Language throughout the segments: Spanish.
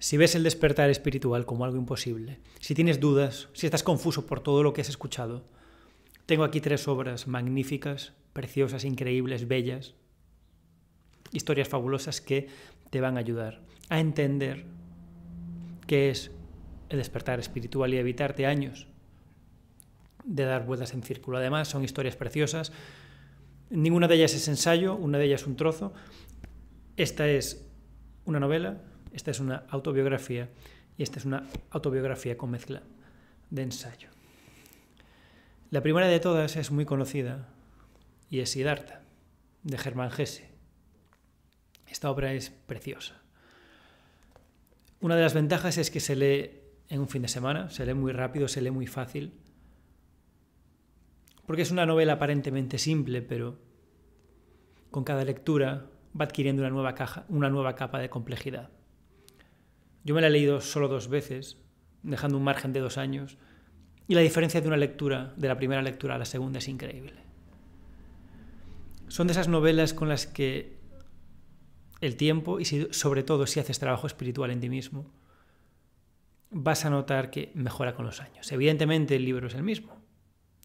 Si ves el despertar espiritual como algo imposible, si tienes dudas, si estás confuso por todo lo que has escuchado, tengo aquí 3 obras magníficas, preciosas, increíbles, bellas, historias fabulosas que te van a ayudar a entender qué es el despertar espiritual y evitarte años de dar vueltas en círculo. Además, son historias preciosas. Ninguna de ellas es ensayo, una de ellas es un trozo. Esta es una novela, esta es una autobiografía y esta es una autobiografía con mezcla de ensayo. La primera de todas es muy conocida y es Siddhartha, de Hermann Hesse. Esta obra es preciosa. Una de las ventajas es que se lee en un fin de semana, se lee muy rápido, se lee muy fácil, porque es una novela aparentemente simple, pero con cada lectura va adquiriendo una nueva capa de complejidad. Yo me la he leído solo 2 veces, dejando un margen de 2 años, y la diferencia de una lectura, de la primera lectura a la segunda, es increíble. Son de esas novelas con las que el tiempo, y sobre todo si haces trabajo espiritual en ti mismo, vas a notar que mejora con los años. Evidentemente el libro es el mismo,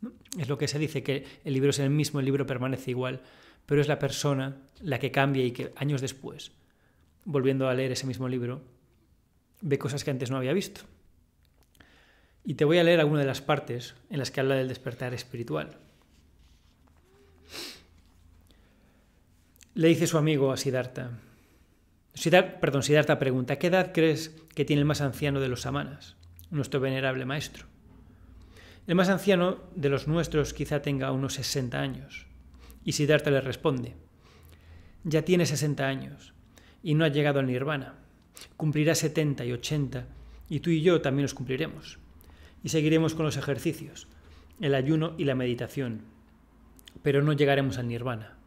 ¿no? Es lo que se dice, que el libro es el mismo, el libro permanece igual, pero es la persona la que cambia y que años después, volviendo a leer ese mismo libro, ve cosas que antes no había visto. Y te voy a leer algunas de las partes en las que habla del despertar espiritual. Le dice su amigo a Siddhartha. Siddhartha pregunta: ¿qué edad crees que tiene el más anciano de los samanas, nuestro venerable maestro? El más anciano de los nuestros quizá tenga unos 60 años. Y Siddhartha le responde: ya tiene 60 años y no ha llegado al nirvana. Cumplirá 70 y 80 y tú y yo también los cumpliremos. Y seguiremos con los ejercicios, el ayuno y la meditación. Pero no llegaremos al nirvana.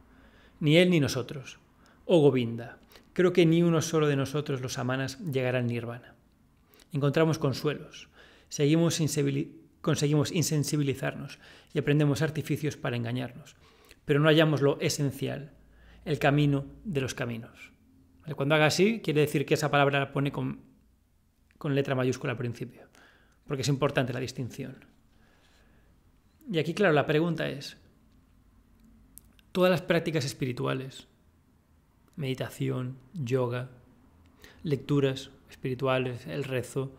Ni él ni nosotros. Oh Govinda, creo que ni uno solo de nosotros los samanas llegará al nirvana. Encontramos consuelos, conseguimos insensibilizarnos y aprendemos artificios para engañarnos, pero no hallamos lo esencial, el camino de los caminos. Cuando haga así, quiere decir que esa palabra la pone con letra mayúscula al principio, porque es importante la distinción. Y aquí, claro, la pregunta es: todas las prácticas espirituales, meditación, yoga, lecturas espirituales, el rezo,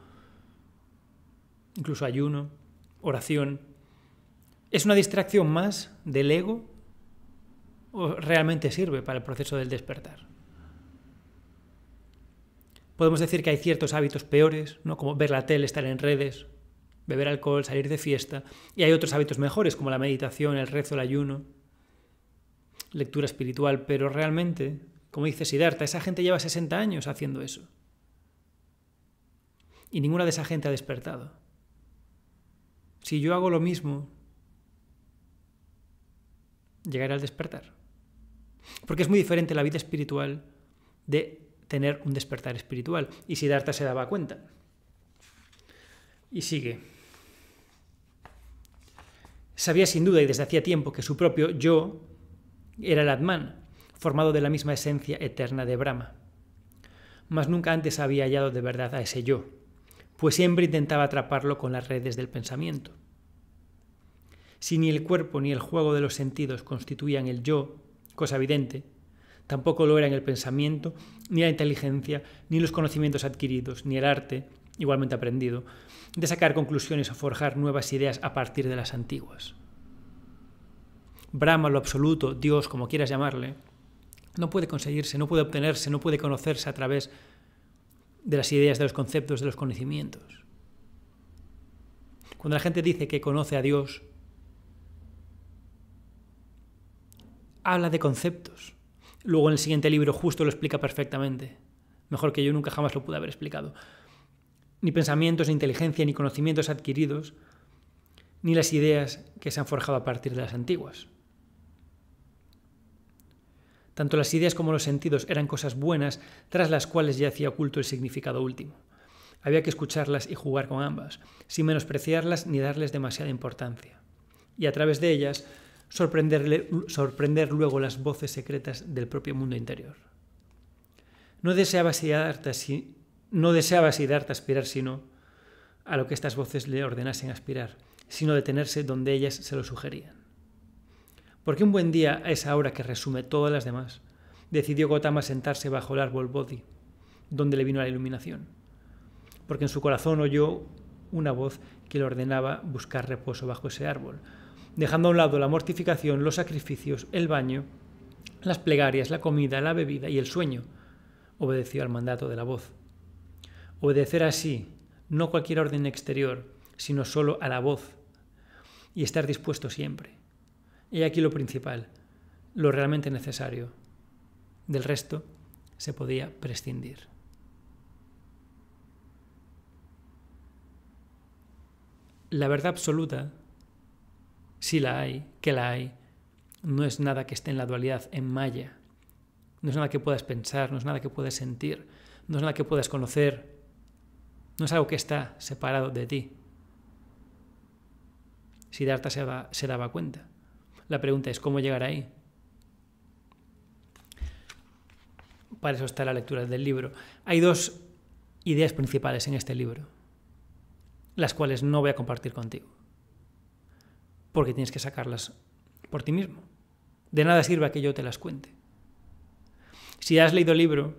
incluso ayuno, oración, ¿es una distracción más del ego o realmente sirve para el proceso del despertar? Podemos decir que hay ciertos hábitos peores, ¿no?, como ver la tele, estar en redes, beber alcohol, salir de fiesta, y hay otros hábitos mejores como la meditación, el rezo, el ayuno, lectura espiritual, pero realmente, como dice Siddhartha, esa gente lleva 60 años haciendo eso. Y ninguna de esa gente ha despertado. Si yo hago lo mismo, llegaré al despertar. Porque es muy diferente la vida espiritual de tener un despertar espiritual. Y Siddhartha se daba cuenta. Y sigue. Sabía sin duda y desde hacía tiempo que su propio yo era el Atman, formado de la misma esencia eterna de Brahma. Mas nunca antes había hallado de verdad a ese yo, pues siempre intentaba atraparlo con las redes del pensamiento. Si ni el cuerpo ni el juego de los sentidos constituían el yo, cosa evidente, tampoco lo eran el pensamiento, ni la inteligencia, ni los conocimientos adquiridos, ni el arte, igualmente aprendido, de sacar conclusiones o forjar nuevas ideas a partir de las antiguas. Brahma, lo absoluto, Dios, como quieras llamarle, no puede conseguirse, no puede obtenerse, no puede conocerse a través de las ideas, de los conceptos, de los conocimientos. Cuando la gente dice que conoce a Dios, habla de conceptos. Luego en el siguiente libro justo lo explica perfectamente. Mejor que yo nunca jamás lo pude haber explicado. Ni pensamientos, ni inteligencia, ni conocimientos adquiridos, ni las ideas que se han forjado a partir de las antiguas. Tanto las ideas como los sentidos eran cosas buenas, tras las cuales yacía oculto el significado último. Había que escucharlas y jugar con ambas, sin menospreciarlas ni darles demasiada importancia. Y a través de ellas sorprender luego las voces secretas del propio mundo interior. No deseaba Siddhartha No deseaba Siddhartha aspirar sino a lo que estas voces le ordenasen aspirar, sino detenerse donde ellas se lo sugerían. Porque un buen día, a esa hora que resume todas las demás, decidió Gotama sentarse bajo el árbol Bodhi, donde le vino la iluminación. Porque en su corazón oyó una voz que le ordenaba buscar reposo bajo ese árbol, dejando a un lado la mortificación, los sacrificios, el baño, las plegarias, la comida, la bebida y el sueño. Obedeció al mandato de la voz. Obedecer así, no cualquier orden exterior, sino solo a la voz, y estar dispuesto siempre. Y aquí lo principal, lo realmente necesario. Del resto se podía prescindir. La verdad absoluta, si la hay, que la hay, no es nada que esté en la dualidad, en Maya. No es nada que puedas pensar, no es nada que puedas sentir, no es nada que puedas conocer, no es algo que está separado de ti. Siddhartha se daba cuenta. La pregunta es, ¿cómo llegar ahí? Para eso está la lectura del libro. Hay dos ideas principales en este libro, las cuales no voy a compartir contigo, porque tienes que sacarlas por ti mismo. De nada sirve que yo te las cuente. Si has leído el libro,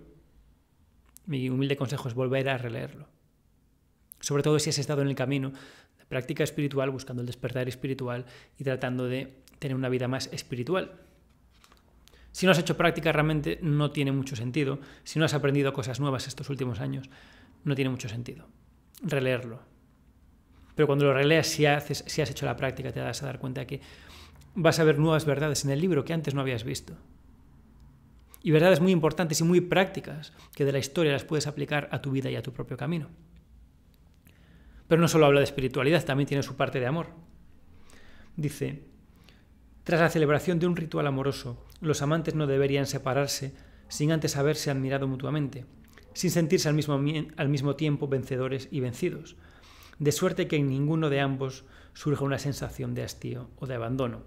mi humilde consejo es volver a releerlo. Sobre todo si has estado en el camino de práctica espiritual, buscando el despertar espiritual y tratando de tener una vida más espiritual. Si no has hecho práctica, realmente no tiene mucho sentido. Si no has aprendido cosas nuevas estos últimos años, no tiene mucho sentido releerlo. Pero cuando lo releas, si has hecho la práctica, te vas a dar cuenta de que vas a ver nuevas verdades en el libro que antes no habías visto. Y verdades muy importantes y muy prácticas que de la historia las puedes aplicar a tu vida y a tu propio camino. Pero no solo habla de espiritualidad, también tiene su parte de amor. Dice, tras la celebración de un ritual amoroso, los amantes no deberían separarse sin antes haberse admirado mutuamente, sin sentirse al mismo tiempo vencedores y vencidos, de suerte que en ninguno de ambos surja una sensación de hastío o de abandono,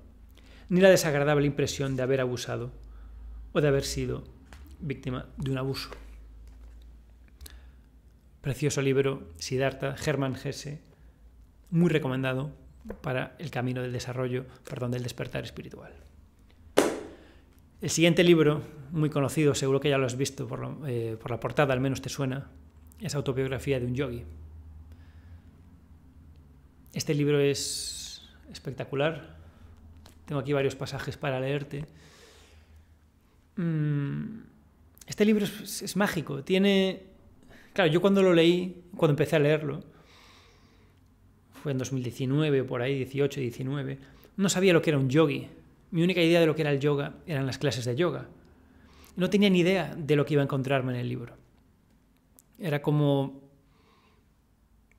ni la desagradable impresión de haber abusado o de haber sido víctima de un abuso. Precioso libro, Siddhartha, Hermann Hesse, muy recomendado para el camino del del despertar espiritual. El siguiente libro, muy conocido, seguro que ya lo has visto por la portada, al menos te suena, es Autobiografía de un Yogi. Este libro es espectacular. Tengo aquí varios pasajes para leerte. Este libro es mágico. Claro, yo cuando lo leí, cuando empecé a leerlo, fue en 2019 o por ahí, 18, 19, no sabía lo que era un yogi. Mi única idea de lo que era el yoga eran las clases de yoga. No tenía ni idea de lo que iba a encontrarme en el libro. Era como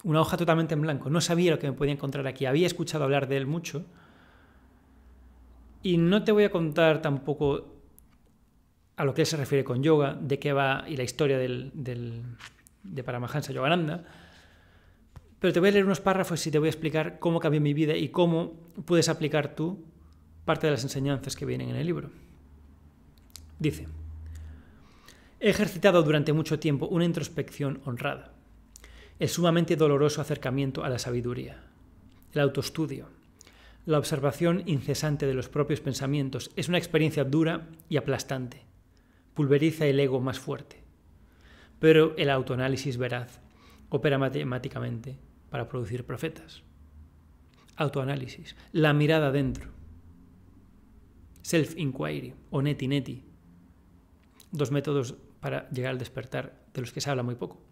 una hoja totalmente en blanco. No sabía lo que me podía encontrar aquí. Había escuchado hablar de él mucho. Y no te voy a contar tampoco a lo que él se refiere con yoga, de qué va y la historia de Paramahansa Yogananda. Pero te voy a leer unos párrafos y te voy a explicar cómo cambió mi vida y cómo puedes aplicar tú parte de las enseñanzas que vienen en el libro. Dice, he ejercitado durante mucho tiempo una introspección honrada, el sumamente doloroso acercamiento a la sabiduría, el autoestudio, la observación incesante de los propios pensamientos es una experiencia dura y aplastante, pulveriza el ego más fuerte, pero el autoanálisis veraz opera matemáticamente para producir profetas. Autoanálisis, la mirada adentro, self-inquiry o neti-neti, dos métodos para llegar al despertar de los que se habla muy poco.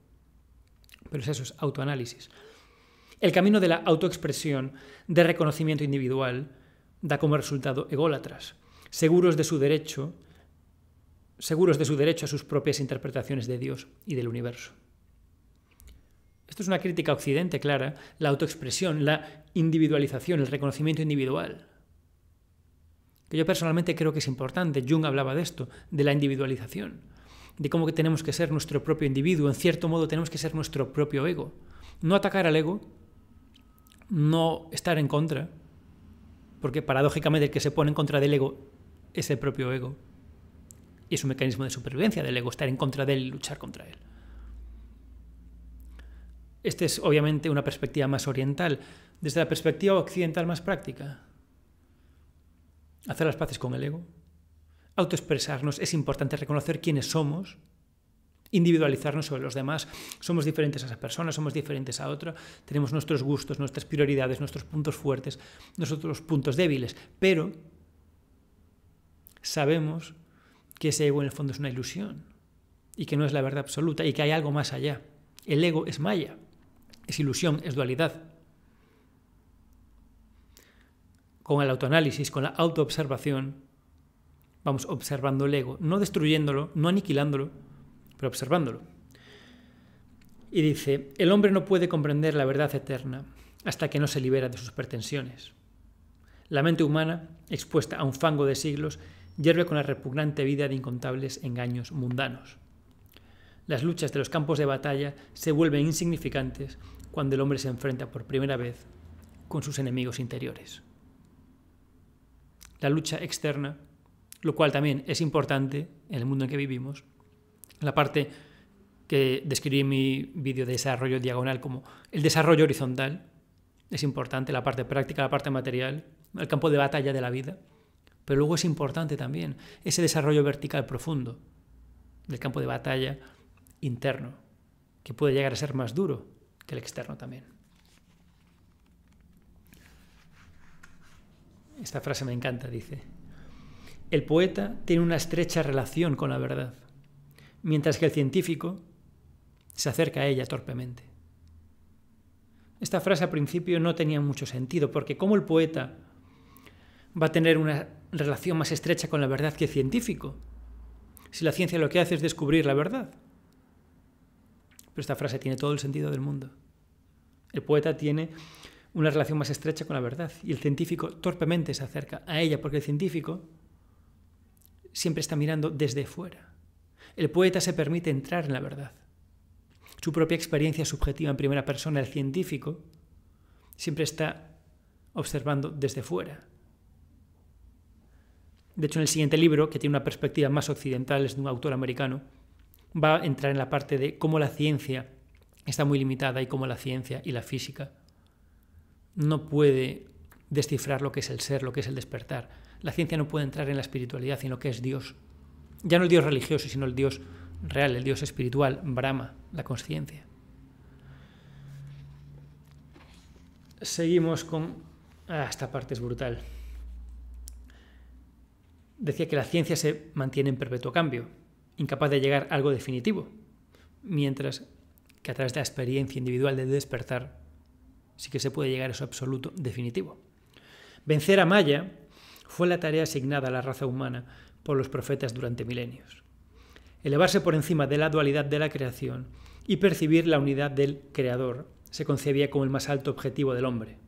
Pero eso es autoanálisis. El camino de la autoexpresión, de reconocimiento individual, da como resultado ególatras, seguros de su derecho a sus propias interpretaciones de Dios y del universo. Esto es una crítica a Occidente clara, la autoexpresión, la individualización, el reconocimiento individual. Que yo personalmente creo que es importante. Jung hablaba de esto, de la individualización, de cómo que tenemos que ser nuestro propio individuo, en cierto modo tenemos que ser nuestro propio ego. No atacar al ego, no estar en contra, porque paradójicamente el que se pone en contra del ego es el propio ego. Y es un mecanismo de supervivencia del ego, estar en contra de él y luchar contra él. Esta es obviamente una perspectiva más oriental. Desde la perspectiva occidental más práctica, hacer las paces con el ego, autoexpresarnos, es importante reconocer quiénes somos, individualizarnos sobre los demás. Somos diferentes a esa persona, somos diferentes a otra, tenemos nuestros gustos, nuestras prioridades, nuestros puntos fuertes, nuestros puntos débiles, pero sabemos que ese ego en el fondo es una ilusión y que no es la verdad absoluta y que hay algo más allá. El ego es maya, es ilusión, es dualidad. Con el autoanálisis, con la autoobservación, vamos observando el ego, no destruyéndolo, no aniquilándolo, pero observándolo. Y dice, el hombre no puede comprender la verdad eterna hasta que no se libera de sus pretensiones. La mente humana, expuesta a un fango de siglos, hierve con la repugnante vida de incontables engaños mundanos. Las luchas de los campos de batalla se vuelven insignificantes cuando el hombre se enfrenta por primera vez con sus enemigos interiores. La lucha externa, lo cual también es importante en el mundo en que vivimos, la parte que describí en mi vídeo de desarrollo diagonal como el desarrollo horizontal, es importante, la parte práctica, la parte material, el campo de batalla de la vida, pero luego es importante también ese desarrollo vertical profundo del campo de batalla interno, que puede llegar a ser más duro que el externo también. Esta frase me encanta, dice: el poeta tiene una estrecha relación con la verdad, mientras que el científico se acerca a ella torpemente. Esta frase al principio no tenía mucho sentido, porque ¿cómo el poeta va a tener una relación más estrecha con la verdad que el científico? Si la ciencia lo que hace es descubrir la verdad. Pero esta frase tiene todo el sentido del mundo. El poeta tiene una relación más estrecha con la verdad y el científico torpemente se acerca a ella, porque el científico siempre está mirando desde fuera. El poeta se permite entrar en la verdad. Su propia experiencia subjetiva en primera persona, el científico, siempre está observando desde fuera. De hecho, en el siguiente libro, que tiene una perspectiva más occidental, es de un autor americano, va a entrar en la parte de cómo la ciencia está muy limitada y cómo la ciencia y la física no puede descifrar lo que es el ser, lo que es el despertar. La ciencia no puede entrar en la espiritualidad y en lo que es Dios. Ya no el Dios religioso, sino el Dios real, el Dios espiritual, Brahma, la consciencia. Seguimos con... esta parte es brutal. Decía que la ciencia se mantiene en perpetuo cambio, incapaz de llegar a algo definitivo, mientras que a través de la experiencia individual de despertar sí que se puede llegar a eso absoluto definitivo. Vencer a Maya fue la tarea asignada a la raza humana por los profetas durante milenios. Elevarse por encima de la dualidad de la creación y percibir la unidad del Creador se concebía como el más alto objetivo del hombre.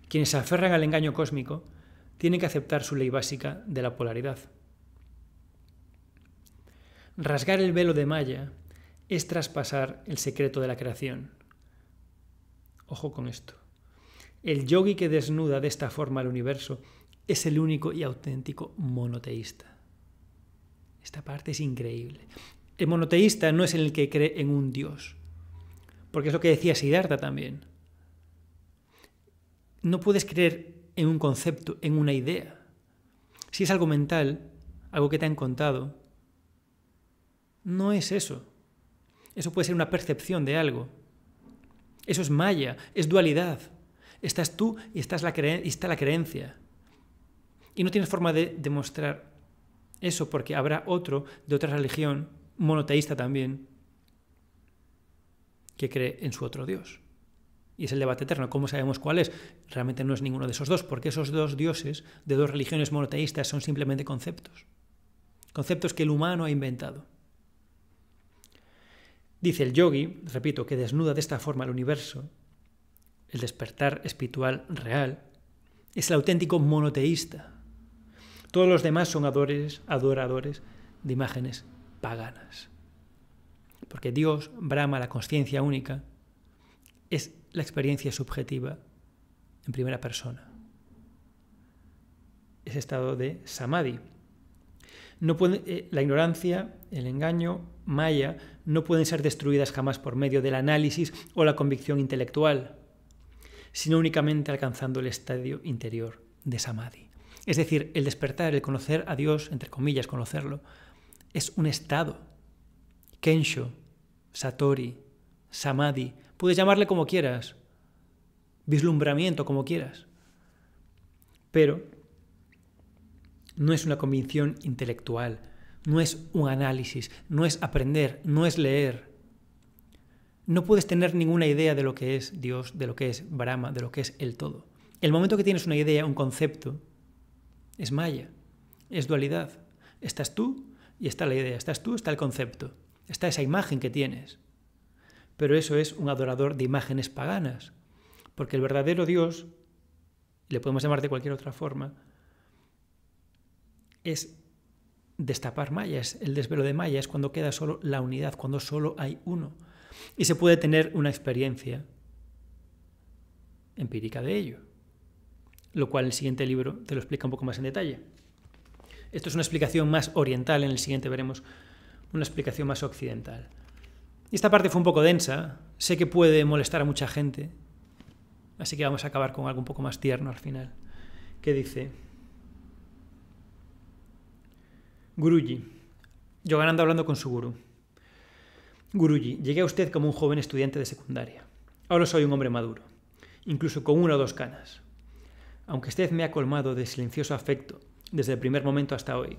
Quienes se aferran al engaño cósmico tienen que aceptar su ley básica de la polaridad. Rasgar el velo de Maya es traspasar el secreto de la creación. Ojo con esto. El yogi que desnuda de esta forma el universo es el único y auténtico monoteísta. Esta parte es increíble. El monoteísta no es el que cree en un Dios, porque es lo que decía Siddhartha también. No puedes creer en un concepto, en una idea. Si es algo mental, algo que te han contado, no es eso. Eso puede ser una percepción de algo. Eso es maya, es dualidad. Estás tú y está la creencia. Y no tienes forma de demostrar eso porque habrá otro de otra religión, monoteísta también, que cree en su otro Dios. Y es el debate eterno. ¿Cómo sabemos cuál es? Realmente no es ninguno de esos dos, porque esos dos dioses de dos religiones monoteístas son simplemente conceptos. Conceptos que el humano ha inventado. Dice el yogi, repito, que desnuda de esta forma el universo, el despertar espiritual real, es el auténtico monoteísta. Todos los demás son adoradores de imágenes paganas. Porque Dios, Brahma, la consciencia única, es la experiencia subjetiva en primera persona. Ese estado de samadhi. La ignorancia, el engaño, maya, no pueden ser destruidas jamás por medio del análisis o la convicción intelectual, sino únicamente alcanzando el estadio interior de samadhi. Es decir, el despertar, el conocer a Dios, entre comillas, conocerlo, es un estado. Kensho, satori, samadhi, puedes llamarle como quieras, vislumbramiento, como quieras, pero no es una convicción intelectual, no es un análisis, no es aprender, no es leer. No puedes tener ninguna idea de lo que es Dios, de lo que es Brahma, de lo que es el todo. El momento que tienes una idea, un concepto, es maya, es dualidad. Estás tú y está la idea, estás tú, está el concepto, está esa imagen que tienes. Pero eso es un adorador de imágenes paganas, porque el verdadero Dios, le podemos llamar de cualquier otra forma, es destapar maya, es el desvelo de maya, es cuando queda solo la unidad, cuando solo hay uno. Y se puede tener una experiencia empírica de ello, lo cual el siguiente libro te lo explica un poco más en detalle. Esto es una explicación más oriental, en el siguiente veremos una explicación más occidental. Y esta parte fue un poco densa, sé que puede molestar a mucha gente, así que vamos a acabar con algo un poco más tierno al final, que dice: Guruji, Yogananda hablando con su gurú. Guruji, llegué a usted como un joven estudiante de secundaria. Ahora soy un hombre maduro, incluso con 1 o 2 canas. Aunque usted me ha colmado de silencioso afecto desde el primer momento hasta hoy,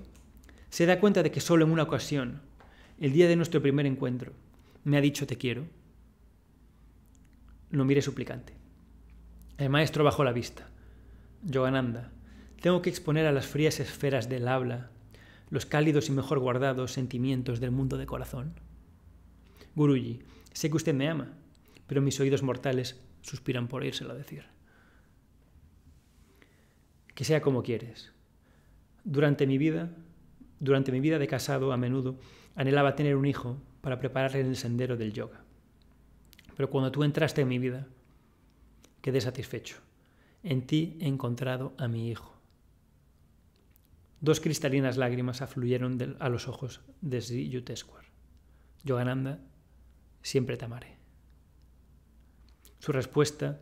se da cuenta de que solo en una ocasión, el día de nuestro primer encuentro, me ha dicho te quiero. Lo miré suplicante. El maestro bajó la vista. Yogananda, tengo que exponer a las frías esferas del habla los cálidos y mejor guardados sentimientos del mundo de corazón. Guruji, sé que usted me ama, pero mis oídos mortales suspiran por oírselo decir. Que sea como quieres. Durante mi vida de casado, a menudo anhelaba tener un hijo para prepararle en el sendero del yoga. Pero cuando tú entraste en mi vida, quedé satisfecho. En ti he encontrado a mi hijo. 2 cristalinas lágrimas afluyeron a los ojos de Sri Yukteswar. Yogananda, siempre te amaré. Su respuesta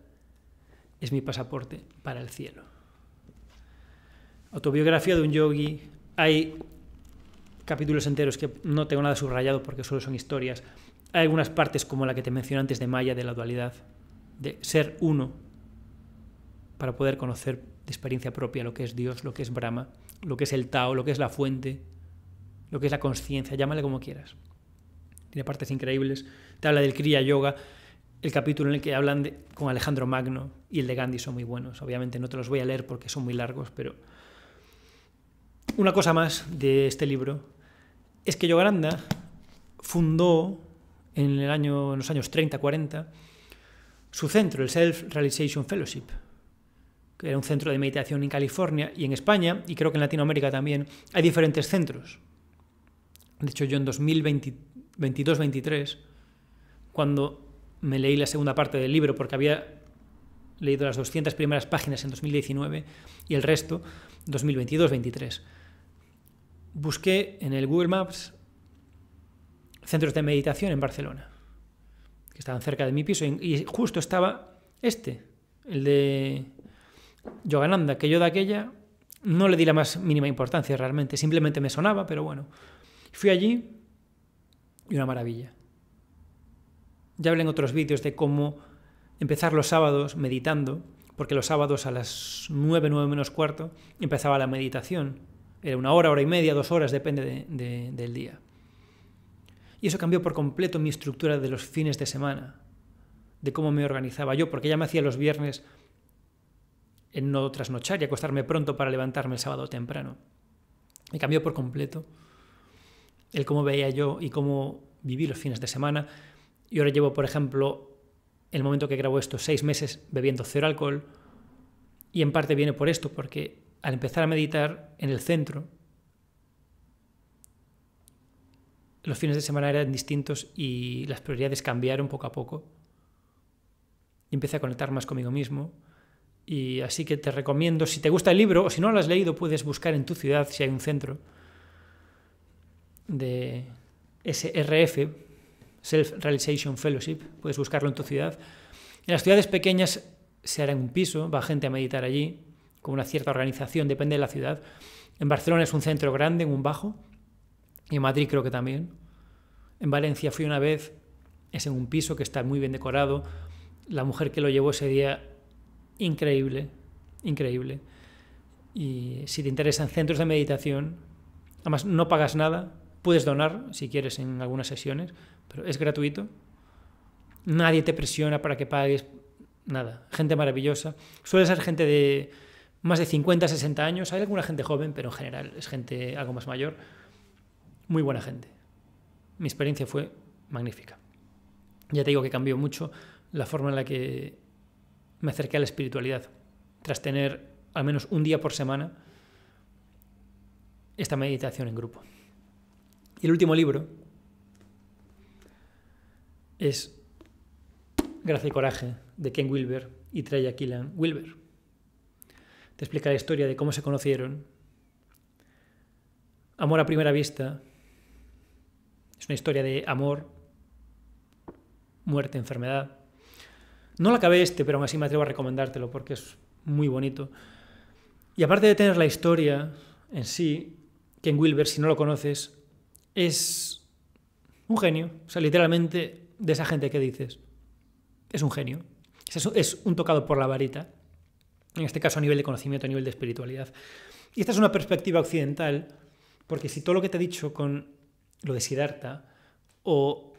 es mi pasaporte para el cielo. Autobiografía de un yogi. Hay capítulos enteros que no tengo nada subrayado porque solo son historias. Hay algunas partes como la que te mencioné antes de Maya, de la dualidad, de ser uno para poder conocer de experiencia propia lo que es Dios, lo que es Brahma, lo que es el Tao, lo que es la fuente, lo que es la consciencia, llámale como quieras. Tiene partes increíbles. Te habla del Kriya Yoga, el capítulo en el que hablan con Alejandro Magno y el de Gandhi son muy buenos. Obviamente no te los voy a leer porque son muy largos, pero una cosa más de este libro es que Yogananda fundó en los años 30-40 su centro, el Self-Realization Fellowship, que era un centro de meditación en California y en España, y creo que en Latinoamérica también, hay diferentes centros. De hecho, yo en 2022-23, cuando me leí la segunda parte del libro, porque había leído las 200 primeras páginas en 2019 y el resto 2022-23, busqué en el Google Maps centros de meditación en Barcelona, que estaban cerca de mi piso, y justo estaba el de Yogananda, que yo de aquella no le di la más mínima importancia realmente, simplemente me sonaba, pero bueno. Fui allí y una maravilla. Ya hablé en otros vídeos de cómo empezar los sábados meditando, porque los sábados a las 9 menos cuarto empezaba la meditación. Era 1 hora, 1 hora y media, 2 horas, depende del día. Y eso cambió por completo mi estructura de los fines de semana, de cómo me organizaba yo, porque ya me hacía los viernes en no trasnochar y acostarme pronto para levantarme el sábado temprano. Me cambió por completo el cómo veía yo y cómo viví los fines de semana. Y ahora llevo, por ejemplo, el momento que grabo esto, 6 meses bebiendo 0 alcohol, y en parte viene por esto, porque al empezar a meditar en el centro, los fines de semana eran distintos y las prioridades cambiaron poco a poco. Y empecé a conectar más conmigo mismo. Y así que te recomiendo, si te gusta el libro o si no lo has leído, puedes buscar en tu ciudad si hay un centro de SRF, Self-Realization Fellowship, puedes buscarlo en tu ciudad. En las ciudades pequeñas se hará en un piso, va gente a meditar allí, con una cierta organización, depende de la ciudad. En Barcelona es un centro grande, en un bajo, y en Madrid creo que también. En Valencia fui una vez, es en un piso que está muy bien decorado. La mujer que lo llevó ese día, increíble, increíble. Y si te interesan centros de meditación, además no pagas nada, puedes donar si quieres en algunas sesiones, pero es gratuito. Nadie te presiona para que pagues nada. Gente maravillosa. Suele ser gente de más de 50, 60 años. Hay alguna gente joven, pero en general es gente algo más mayor. Muy buena gente. Mi experiencia fue magnífica. Ya te digo que cambió mucho la forma en la que me acerqué a la espiritualidad. Tras tener al menos un día por semana esta meditación en grupo. Y el último libro es Gracia y Coraje, de Ken Wilber y Treya Killian Wilber. Te explica la historia de cómo se conocieron. Amor a primera vista. Es una historia de amor, muerte, enfermedad. No la acabé pero aún así me atrevo a recomendártelo porque es muy bonito. Y aparte de tener la historia en sí, Ken Wilber, si no lo conoces, es un genio. O sea, literalmente, de esa gente que dices, es un genio. Es un tocado por la varita. En este caso a nivel de conocimiento, a nivel de espiritualidad. Y esta es una perspectiva occidental, porque si todo lo que te he dicho con lo de Siddhartha o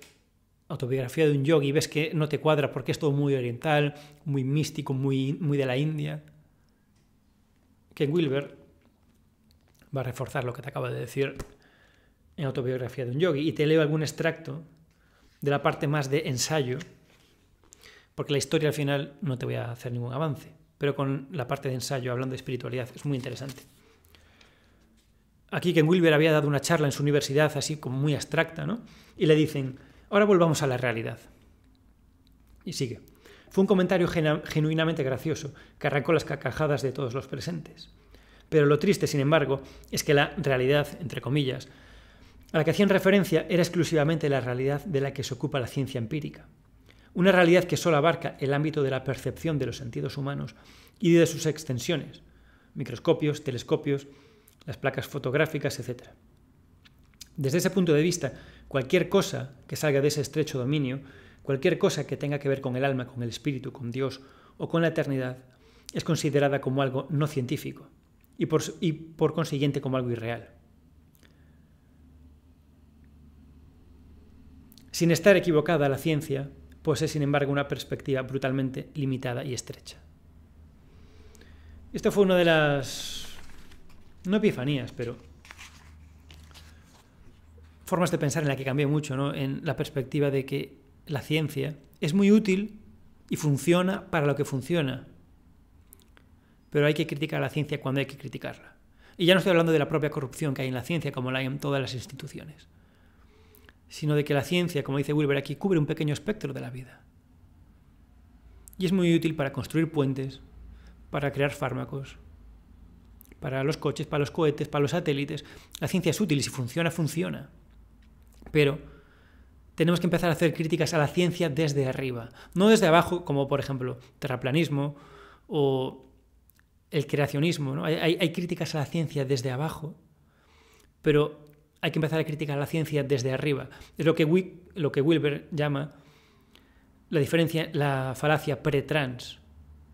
autobiografía de un yogi ves que no te cuadra porque es todo muy oriental, muy místico, muy de la India, Ken Wilber va a reforzar lo que te acabo de decir en autobiografía de un yogi. Y te leo algún extracto de la parte más de ensayo, porque la historia al final no te voy a hacer ningún avance, pero con la parte de ensayo hablando de espiritualidad es muy interesante. Aquí Ken Wilber había dado una charla en su universidad así como muy abstracta, ¿no? Y le dicen, ahora volvamos a la realidad. Y sigue. Fue un comentario genuinamente gracioso que arrancó las carcajadas de todos los presentes. Pero lo triste, sin embargo, es que la realidad, entre comillas, a la que hacían referencia era exclusivamente la realidad de la que se ocupa la ciencia empírica. Una realidad que solo abarca el ámbito de la percepción de los sentidos humanos y de sus extensiones, microscopios, telescopios, las placas fotográficas, etc. Desde ese punto de vista, cualquier cosa que salga de ese estrecho dominio, cualquier cosa que tenga que ver con el alma, con el espíritu, con Dios o con la eternidad, es considerada como algo no científico y por consiguiente como algo irreal. Sin estar equivocada, la ciencia posee, sin embargo, una perspectiva brutalmente limitada y estrecha. Esto fue una de las, no epifanías, pero formas de pensar en la que cambié mucho, ¿no? En la perspectiva de que la ciencia es muy útil y funciona para lo que funciona, pero hay que criticar a la ciencia cuando hay que criticarla. Y ya no estoy hablando de la propia corrupción que hay en la ciencia, como la hay en todas las instituciones, sino de que la ciencia, como dice Wilber aquí, cubre un pequeño espectro de la vida. Y es muy útil para construir puentes, para crear fármacos, para los coches, para los cohetes, para los satélites. La ciencia es útil y si funciona, funciona. Pero tenemos que empezar a hacer críticas a la ciencia desde arriba, no desde abajo, como por ejemplo terraplanismo o el creacionismo, ¿no? Hay críticas a la ciencia desde abajo, pero hay que empezar a criticar a la ciencia desde arriba. Es lo que Wilber llama la falacia pre-trans.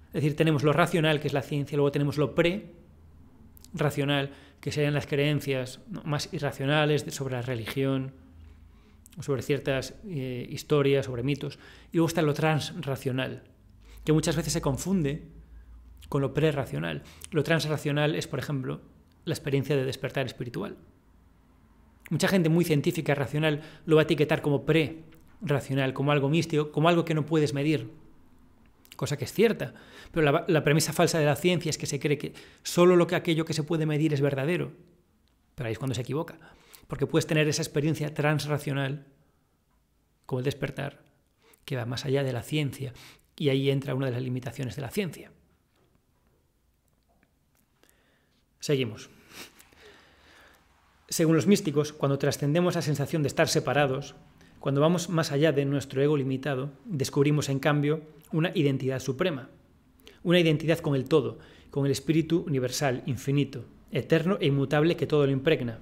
Es decir, tenemos lo racional, que es la ciencia, luego tenemos lo pre-racional, que serían las creencias más irracionales sobre la religión, sobre ciertas historias, sobre mitos. Y luego está lo transracional, que muchas veces se confunde con lo prerracional. Lo transracional es, por ejemplo, la experiencia de despertar espiritual. Mucha gente muy científica y racional lo va a etiquetar como pre-racional, como algo místico, como algo que no puedes medir, cosa que es cierta. Pero la premisa falsa de la ciencia es que se cree que solo aquello que se puede medir es verdadero. Pero ahí es cuando se equivoca. Porque puedes tener esa experiencia transracional, como el despertar, que va más allá de la ciencia. Y ahí entra una de las limitaciones de la ciencia. Seguimos. Según los místicos, cuando trascendemos la sensación de estar separados, cuando vamos más allá de nuestro ego limitado, descubrimos en cambio una identidad suprema, una identidad con el todo, con el espíritu universal, infinito, eterno e inmutable que todo lo impregna.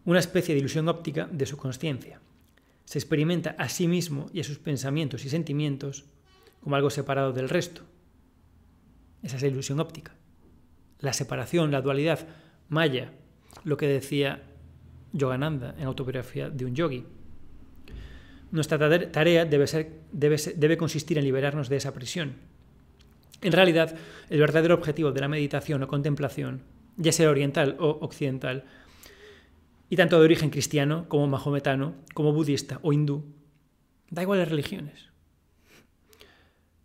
Una especie de ilusión óptica de su consciencia. Se experimenta a sí mismo y a sus pensamientos y sentimientos como algo separado del resto. Esa es la ilusión óptica. La separación, la dualidad, Maya, lo que decía Yogananda en Autobiografía de un Yogi. Nuestra tarea debe consistir en liberarnos de esa prisión. En realidad, el verdadero objetivo de la meditación o contemplación, ya sea oriental o occidental, y tanto de origen cristiano como mahometano, como budista o hindú, da igual las religiones,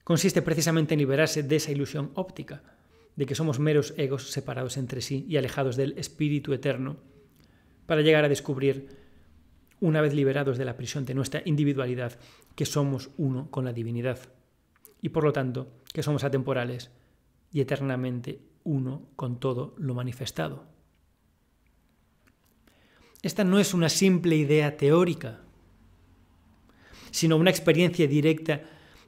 consiste precisamente en liberarse de esa ilusión óptica, de que somos meros egos separados entre sí y alejados del espíritu eterno, para llegar a descubrir, una vez liberados de la prisión de nuestra individualidad, que somos uno con la divinidad, y por lo tanto que somos atemporales y eternamente uno con todo lo manifestado. Esta no es una simple idea teórica, sino una experiencia directa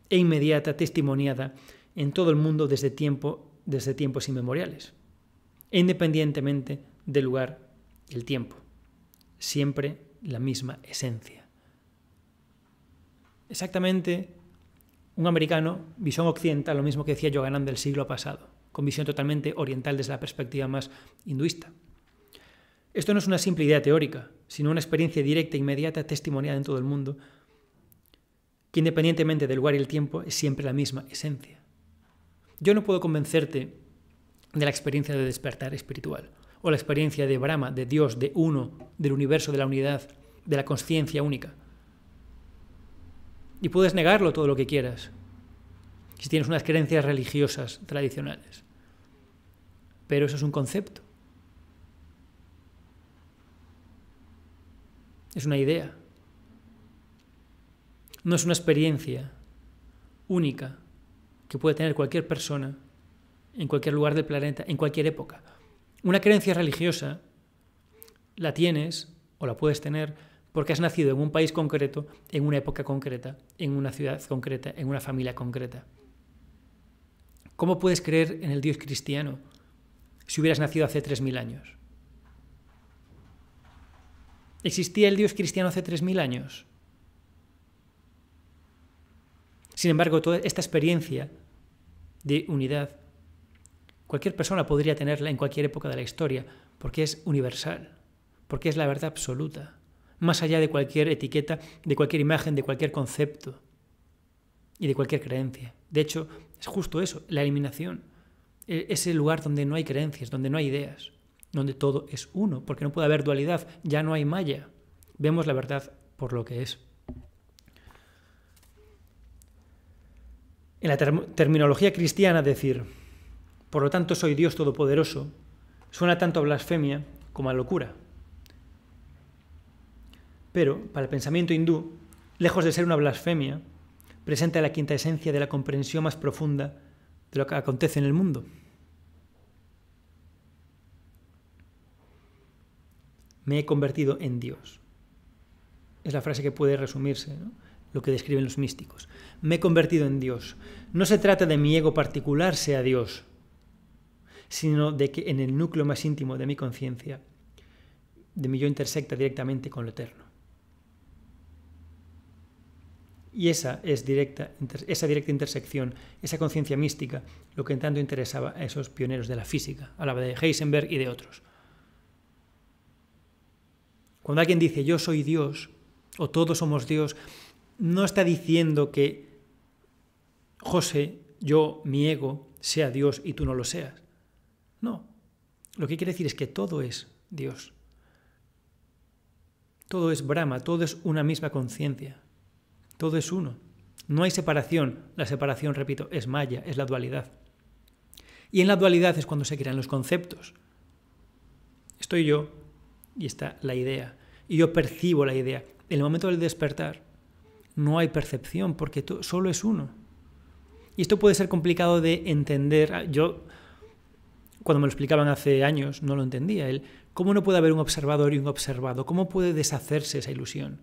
e inmediata testimoniada en todo el mundo desde tiempos inmemoriales, e independientemente del lugar y el tiempo. Siempre la misma esencia. Exactamente un americano, visión occidental, lo mismo que decía Yogananda del siglo pasado, con visión totalmente oriental desde la perspectiva más hinduista. Esto no es una simple idea teórica, sino una experiencia directa e inmediata testimoniada en todo el mundo, que independientemente del lugar y el tiempo es siempre la misma esencia. Yo no puedo convencerte de la experiencia de despertar espiritual, o la experiencia de Brahma, de Dios, de uno, del universo, de la unidad, de la consciencia única. Y puedes negarlo todo lo que quieras, si tienes unas creencias religiosas tradicionales. Pero eso es un concepto. Es una idea. No es una experiencia única que puede tener cualquier persona en cualquier lugar del planeta, en cualquier época. Una creencia religiosa la tienes o la puedes tener porque has nacido en un país concreto, en una época concreta, en una ciudad concreta, en una familia concreta. ¿Cómo puedes creer en el Dios cristiano si hubieras nacido hace 3000 años? ¿Existía el Dios cristiano hace 3000 años? Sin embargo, toda esta experiencia de unidad, cualquier persona podría tenerla en cualquier época de la historia, porque es universal, porque es la verdad absoluta, más allá de cualquier etiqueta, de cualquier imagen, de cualquier concepto y de cualquier creencia. De hecho, es justo eso, la eliminación. Es el lugar donde no hay creencias, donde no hay ideas, donde todo es uno, porque no puede haber dualidad, ya no hay maya. Vemos la verdad por lo que es. En la terminología cristiana, decir, por lo tanto soy Dios Todopoderoso, suena tanto a blasfemia como a locura. Pero, para el pensamiento hindú, lejos de ser una blasfemia, presenta la quinta esencia de la comprensión más profunda de lo que acontece en el mundo. Me he convertido en Dios. Es la frase que puede resumirse, ¿no? Lo que describen los místicos. Me he convertido en Dios. No se trata de mi ego particular sea Dios, sino de que en el núcleo más íntimo de mi conciencia, de mi yo intersecta directamente con lo eterno. Y esa directa intersección, esa conciencia mística, lo que en tanto interesaba a esos pioneros de la física. Hablaba de Heisenberg y de otros. Cuando alguien dice yo soy Dios, o todos somos Dios, no está diciendo que José, yo, mi ego, sea Dios y tú no lo seas. No. Lo que quiere decir es que todo es Dios. Todo es Brahma, todo es una misma conciencia. Todo es uno. No hay separación. La separación, repito, es maya, es la dualidad. Y en la dualidad es cuando se crean los conceptos. Estoy yo y está la idea. Y yo percibo la idea. En el momento del despertar no hay percepción porque solo es uno. Y esto puede ser complicado de entender. cuando me lo explicaban hace años, no lo entendía. ¿Cómo no puede haber un observador y un observado? ¿Cómo puede deshacerse esa ilusión?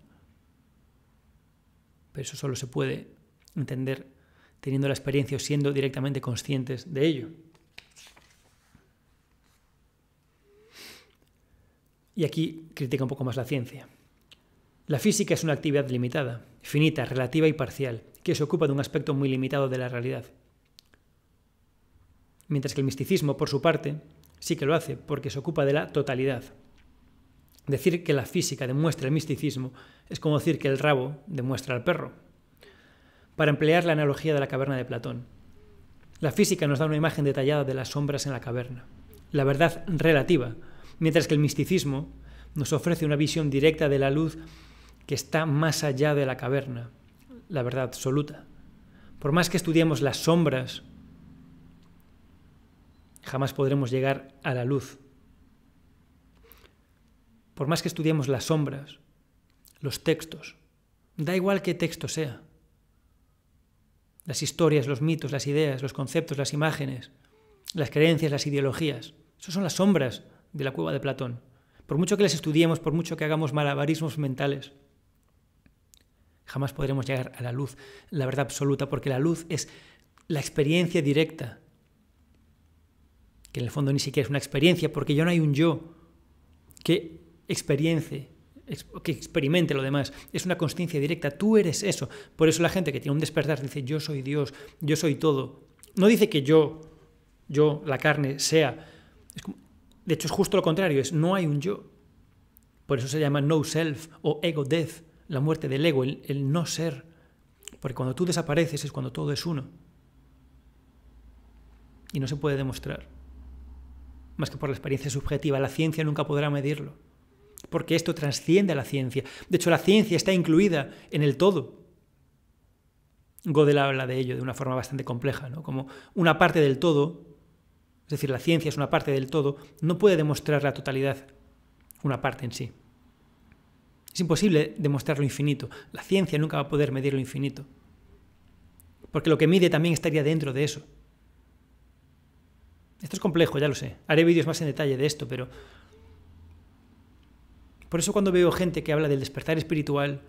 Pero eso solo se puede entender teniendo la experiencia o siendo directamente conscientes de ello. Y aquí critica un poco más la ciencia. La física es una actividad limitada, finita, relativa y parcial, que se ocupa de un aspecto muy limitado de la realidad. Mientras que el misticismo, por su parte, sí que lo hace, porque se ocupa de la totalidad. Decir que la física demuestra el misticismo es como decir que el rabo demuestra al perro. Para emplear la analogía de la caverna de Platón, la física nos da una imagen detallada de las sombras en la caverna, la verdad relativa, mientras que el misticismo nos ofrece una visión directa de la luz que está más allá de la caverna, la verdad absoluta. Por más que estudiemos las sombras, jamás podremos llegar a la luz. Por más que estudiemos las sombras, los textos, da igual qué texto sea, las historias, los mitos, las ideas, los conceptos, las imágenes, las creencias, las ideologías, esas son las sombras de la cueva de Platón. Por mucho que las estudiemos, por mucho que hagamos malabarismos mentales, jamás podremos llegar a la luz, la verdad absoluta, porque la luz es la experiencia directa, que en el fondo ni siquiera es una experiencia, porque ya no hay un yo que experimente lo demás, es una consciencia directa, tú eres eso. Por eso la gente que tiene un despertar dice yo soy Dios, yo soy todo. No dice que yo, la carne, sea. De hecho es justo lo contrario, no hay un yo. Por eso se llama no self o ego death, la muerte del ego, el no ser. Porque cuando tú desapareces es cuando todo es uno. Y no se puede demostrar, más que por la experiencia subjetiva. La ciencia nunca podrá medirlo, porque esto trasciende a la ciencia. De hecho, la ciencia está incluida en el todo. Gödel habla de ello de una forma bastante compleja, ¿no? Como una parte del todo, es decir, la ciencia es una parte del todo, no puede demostrar la totalidad, una parte en sí. Es imposible demostrar lo infinito. La ciencia nunca va a poder medir lo infinito, porque lo que mide también estaría dentro de eso. Esto es complejo, ya lo sé. Haré vídeos más en detalle de esto, pero por eso cuando veo gente que habla del despertar espiritual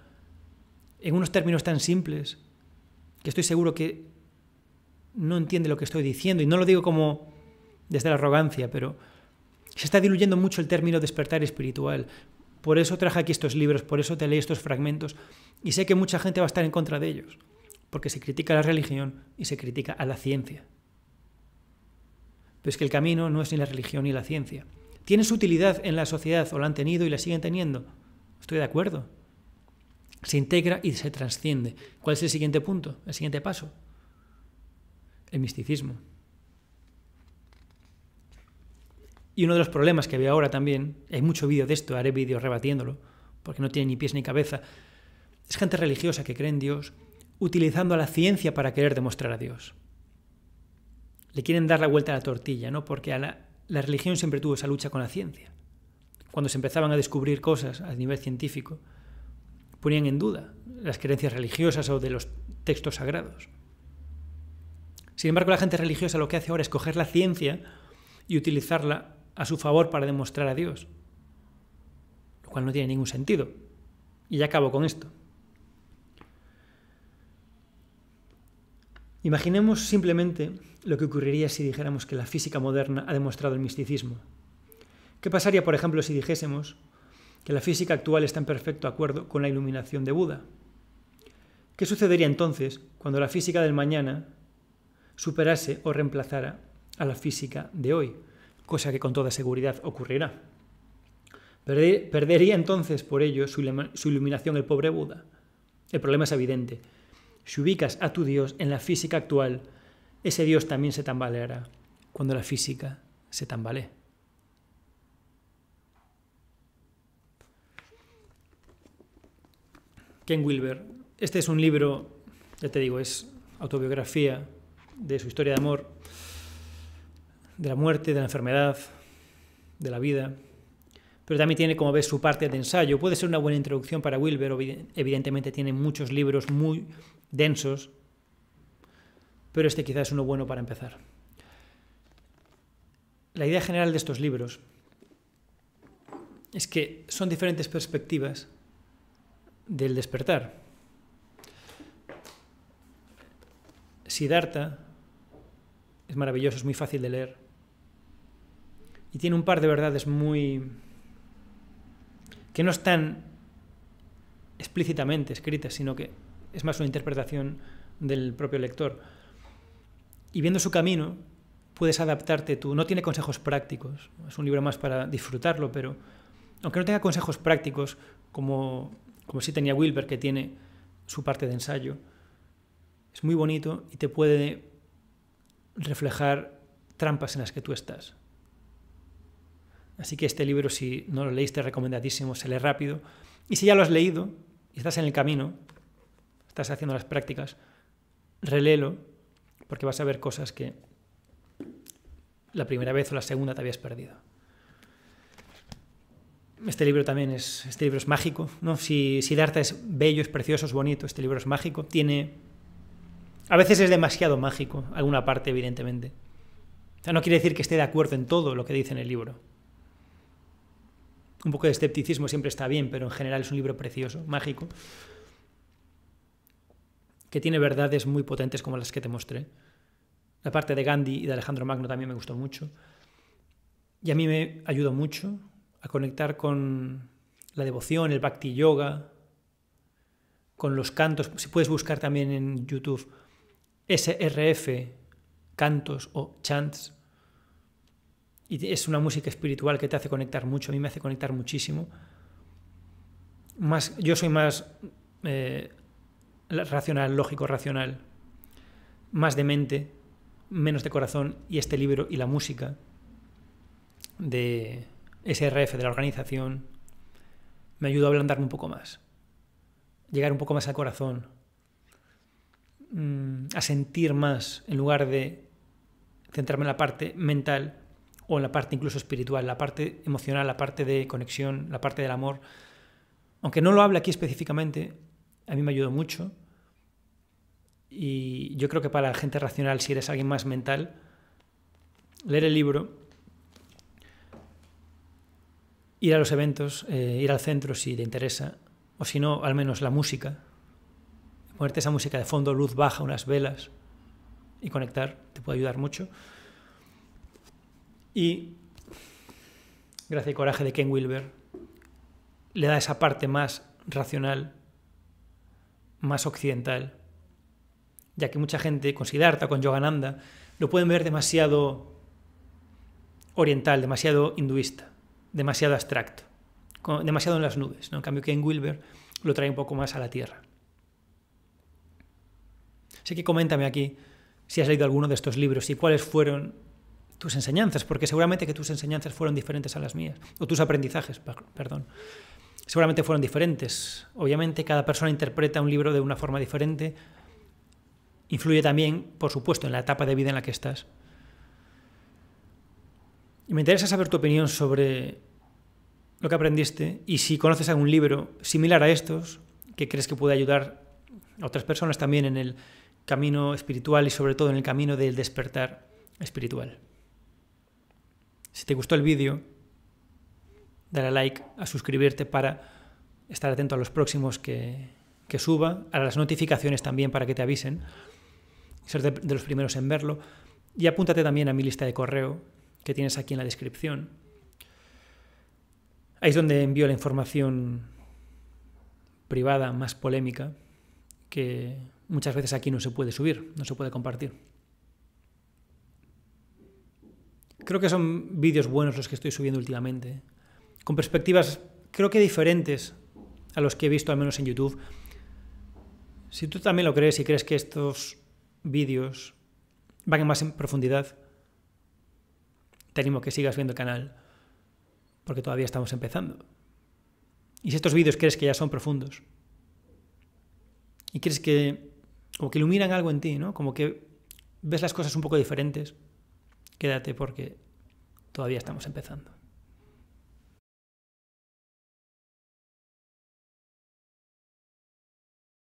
en unos términos tan simples, que estoy seguro que no entiende lo que estoy diciendo, y no lo digo como desde la arrogancia, pero se está diluyendo mucho el término despertar espiritual. Por eso traje aquí estos libros, por eso te leí estos fragmentos, y sé que mucha gente va a estar en contra de ellos, porque se critica a la religión y se critica a la ciencia. Pero es que el camino no es ni la religión ni la ciencia. ¿Tiene su utilidad en la sociedad o la han tenido y la siguen teniendo? Estoy de acuerdo. Se integra y se trasciende. ¿Cuál es el siguiente punto? El siguiente paso. El misticismo. Y uno de los problemas que veo ahora también, hay mucho vídeo de esto, haré vídeos rebatiéndolo, porque no tiene ni pies ni cabeza, es gente religiosa que cree en Dios, utilizando a la ciencia para querer demostrar a Dios. Le quieren dar la vuelta a la tortilla, ¿no? Porque la religión siempre tuvo esa lucha con la ciencia. Cuando se empezaban a descubrir cosas a nivel científico, ponían en duda las creencias religiosas o de los textos sagrados. Sin embargo, la gente religiosa lo que hace ahora es coger la ciencia y utilizarla a su favor para demostrar a Dios, lo cual no tiene ningún sentido. Y ya acabo con esto. Imaginemos simplemente lo que ocurriría si dijéramos que la física moderna ha demostrado el misticismo. ¿Qué pasaría, por ejemplo, si dijésemos que la física actual está en perfecto acuerdo con la iluminación de Buda? ¿Qué sucedería entonces cuando la física del mañana superase o reemplazara a la física de hoy? Cosa que con toda seguridad ocurrirá. ¿Perdería entonces por ello su iluminación el pobre Buda? El problema es evidente. Si ubicas a tu Dios en la física actual, ese Dios también se tambaleará cuando la física se tambalee. Ken Wilber. Este es un libro, ya te digo, es autobiografía de su historia de amor, de la muerte, de la enfermedad, de la vida, pero también tiene, como ves, su parte de ensayo. Puede ser una buena introducción para Wilber, evidentemente tiene muchos libros muy densos, pero este quizás es uno bueno para empezar. la idea general de estos libros es que son diferentes perspectivas del despertar. Siddhartha es maravilloso, es muy fácil de leer y tiene un par de verdades que no están explícitamente escritas, sino que es más una interpretación del propio lector. Y viendo su camino, puedes adaptarte tú. No tiene consejos prácticos, es un libro más para disfrutarlo, pero aunque no tenga consejos prácticos, como sí tenía Wilber, que tiene su parte de ensayo, es muy bonito y te puede reflejar trampas en las que tú estás. Así que este libro, si no lo leíste, recomendadísimo, se lee rápido. Y si ya lo has leído y estás en el camino, estás haciendo las prácticas, reléelo, porque vas a ver cosas que la primera vez o la segunda te habías perdido. Este libro es mágico, ¿no? Si Siddhartha es bello, es precioso, es bonito, este libro es mágico. A veces es demasiado mágico, alguna parte, evidentemente. O sea, no quiere decir que esté de acuerdo en todo lo que dice en el libro. Un poco de escepticismo siempre está bien, pero en general es un libro precioso, mágico, que tiene verdades muy potentes como las que te mostré. La parte de Gandhi y de Alejandro Magno también me gustó mucho. Y a mí me ayudó mucho a conectar con la devoción, el bhakti yoga, con los cantos. Si puedes buscar también en YouTube SRF, cantos o chants. Y es una música espiritual que te hace conectar mucho. A mí me hace conectar muchísimo. Yo soy más racional, lógico, racional. Más de mente, menos de corazón. Y este libro y la música de SRF, de la organización, me ayudó a ablandarme un poco más. Llegar un poco más al corazón. A sentir más, en lugar de centrarme en la parte mental o en la parte incluso espiritual, la parte emocional, la parte de conexión, la parte del amor. Aunque no lo hable aquí específicamente, a mí me ayudó mucho. Y yo creo que para la gente racional, si eres alguien más mental, leer el libro, ir a los eventos, ir al centro si te interesa, o si no, al menos la música, ponerte esa música de fondo, luz baja, unas velas y conectar, te puede ayudar mucho. Y Gracia y coraje de Ken Wilber le da esa parte más racional, más occidental, ya que mucha gente con Siddhartha, con Yogananda, lo pueden ver demasiado oriental, demasiado hinduista, demasiado abstracto, demasiado en las nubes, ¿no? En cambio, Ken Wilber lo trae un poco más a la tierra. Así que coméntame aquí si has leído alguno de estos libros y cuáles fueron tus enseñanzas, porque seguramente que tus enseñanzas fueron diferentes a las mías, o tus aprendizajes, perdón. Seguramente fueron diferentes. Obviamente cada persona interpreta un libro de una forma diferente. Influye también, por supuesto, en la etapa de vida en la que estás. Y me interesa saber tu opinión sobre lo que aprendiste y si conoces algún libro similar a estos que crees que puede ayudar a otras personas también en el camino espiritual y sobre todo en el camino del despertar espiritual. Si te gustó el vídeo, dale a like, a suscribirte para estar atento a los próximos que suba, a las notificaciones también para que te avisen, ser de los primeros en verlo, y apúntate también a mi lista de correo que tienes aquí en la descripción. Ahí es donde envío la información privada más polémica que muchas veces aquí no se puede subir, no se puede compartir. Creo que son vídeos buenos los que estoy subiendo últimamente, con perspectivas creo que diferentes a los que he visto al menos en YouTube. Si tú también lo crees y crees que estos vídeos van más en profundidad, te animo a que sigas viendo el canal, porque todavía estamos empezando. Y si estos vídeos crees que ya son profundos y crees que como que iluminan algo en ti, ¿no? Como que ves las cosas un poco diferentes, quédate porque todavía estamos empezando.